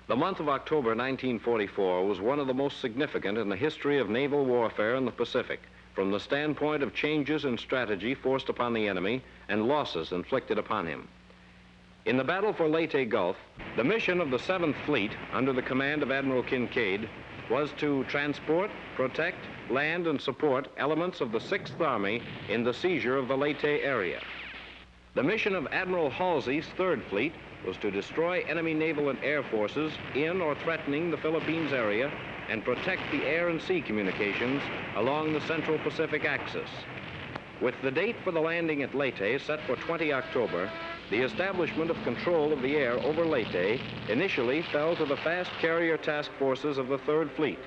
The month of October 1944 was one of the most significant in the history of naval warfare in the Pacific, from the standpoint of changes in strategy forced upon the enemy and losses inflicted upon him. In the battle for Leyte Gulf, the mission of the 7th Fleet, under the command of Admiral Kinkaid, was to transport, protect, land, and support elements of the 6th Army in the seizure of the Leyte area. The mission of Admiral Halsey's 3rd Fleet was to destroy enemy naval and air forces in or threatening the Philippines area and protect the air and sea communications along the Central Pacific axis. With the date for the landing at Leyte set for 20 October, the establishment of control of the air over Leyte initially fell to the fast carrier task forces of the 3rd Fleet.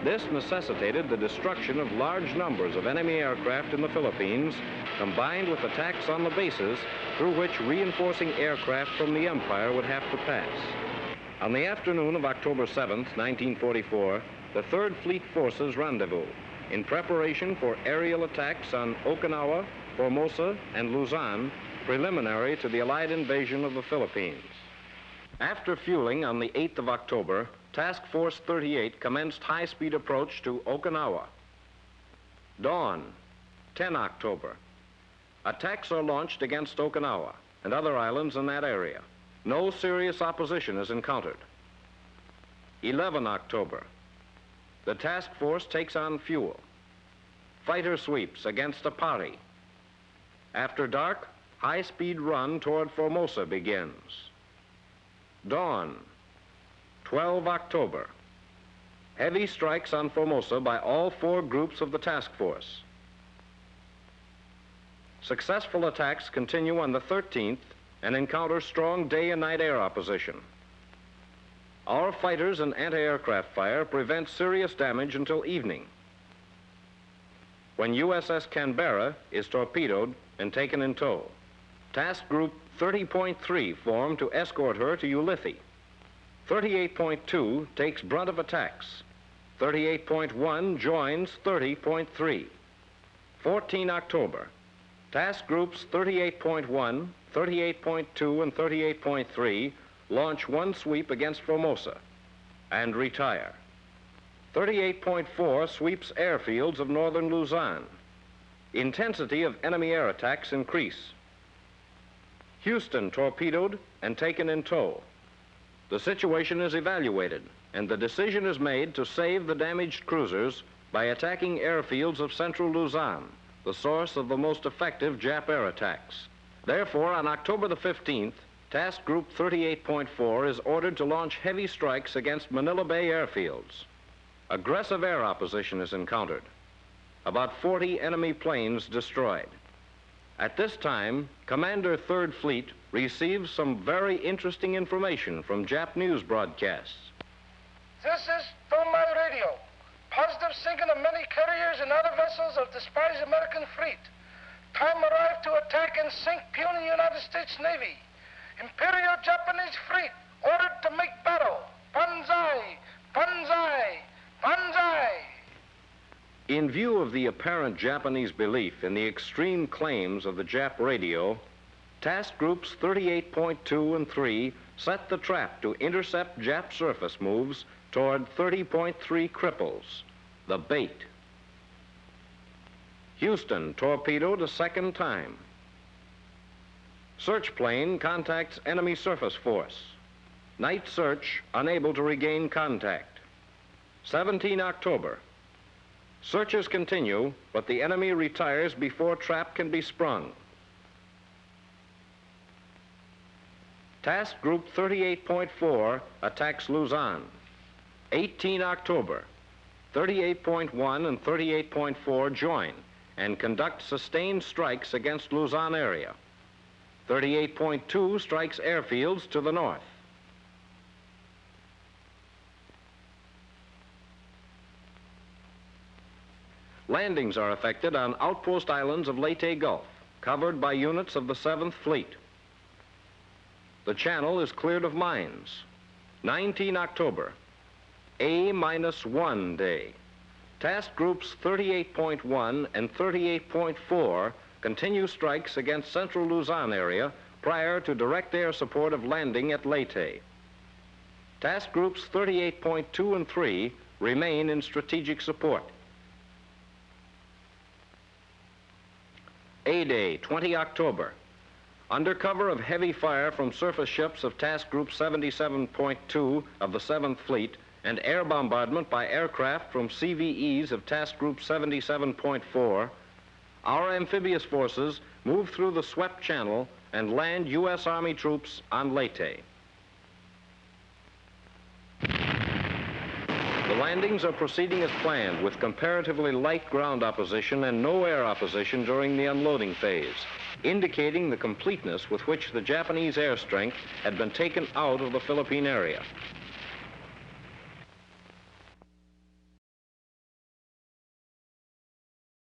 This necessitated the destruction of large numbers of enemy aircraft in the Philippines, combined with attacks on the bases through which reinforcing aircraft from the Empire would have to pass. On the afternoon of October 7th, 1944, the 3rd Fleet forces rendezvoused in preparation for aerial attacks on Okinawa, Formosa, and Luzon, preliminary to the Allied invasion of the Philippines. After fueling on the 8th of October, Task Force 38 commenced high-speed approach to Okinawa. Dawn, 10 October. Attacks are launched against Okinawa and other islands in that area. No serious opposition is encountered. 11 October. The task force takes on fuel. Fighter sweeps against Apari. After dark, high-speed run toward Formosa begins. Dawn, 12 October. Heavy strikes on Formosa by all 4 groups of the task force. Successful attacks continue on the 13th and encounter strong day and night air opposition. Our fighters and anti-aircraft fire prevent serious damage until evening, when USS Canberra is torpedoed and taken in tow. Task Group 30.3 formed to escort her to Ulithi. 38.2 takes brunt of attacks. 38.1 joins 30.3. 14 October. Task Groups 38.1, 38.2, and 38.3 launch one sweep against Formosa and retire. 38.4 sweeps airfields of northern Luzon. Intensity of enemy air attacks increase. Houston torpedoed and taken in tow. The situation is evaluated, and the decision is made to save the damaged cruisers by attacking airfields of central Luzon, the source of the most effective Jap air attacks. Therefore, on October the 15th, Task Group 38.4 is ordered to launch heavy strikes against Manila Bay airfields. Aggressive air opposition is encountered. About 40 enemy planes destroyed. At this time, Commander 3rd Fleet receives some very interesting information from Jap news broadcasts. This is from my radio. Positive sinking of many carriers and other vessels of despised American fleet. Time arrived to attack and sink puny United States Navy. Imperial Japanese fleet ordered to make battle. Banzai! Banzai! Banzai! In view of the apparent Japanese belief in the extreme claims of the Jap radio, Task Groups 38.2 and 3 set the trap to intercept Jap surface moves toward 30.3 Cripples, the bait. Houston torpedoed a second time. Search plane contacts enemy surface force. Night search unable to regain contact. 17 October. Searches continue, but the enemy retires before trap can be sprung. Task Group 38.4 attacks Luzon. 18 October. 38.1 and 38.4 join and conduct sustained strikes against Luzon area. 38.2 strikes airfields to the north. Landings are effected on outpost islands of Leyte Gulf, covered by units of the 7th Fleet. The channel is cleared of mines. 19 October, A-1 day. Task Groups 38.1 and 38.4 continue strikes against central Luzon area prior to direct air support of landing at Leyte. Task Groups 38.2 and 3 remain in strategic support. A-Day, 20 October. Under cover of heavy fire from surface ships of Task Group 77.2 of the 7th Fleet and air bombardment by aircraft from CVEs of Task Group 77.4, our amphibious forces move through the swept channel and land U.S. Army troops on Leyte. The landings are proceeding as planned with comparatively light ground opposition and no air opposition during the unloading phase, indicating the completeness with which the Japanese air strength had been taken out of the Philippine area.